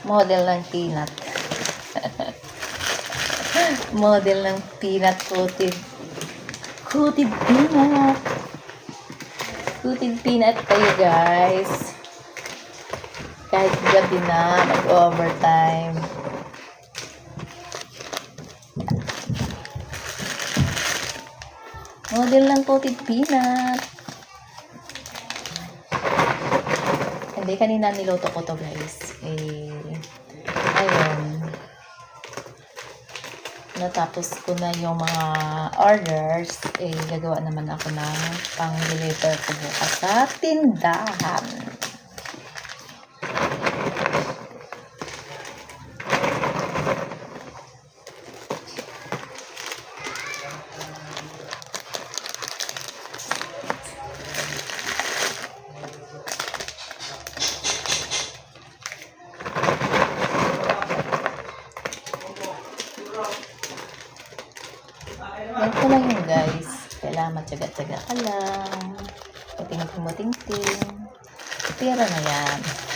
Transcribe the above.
Model ng peanut. Model ng peanut coated. Coated peanut. Coated peanut kayo, guys. Kahit gabi na, mag-overtime. Model ng coated peanut. Hindi, kanina niluto ko to, guys. Ayun. Natapos ko na yung mga orders. Gagawa naman ako ng pang-deliver ko bukas sa tindahan. Ganito lang yun, guys. Kailangan matyaga-tyaga ka lang. Puting-puting-ting. Tira na yan.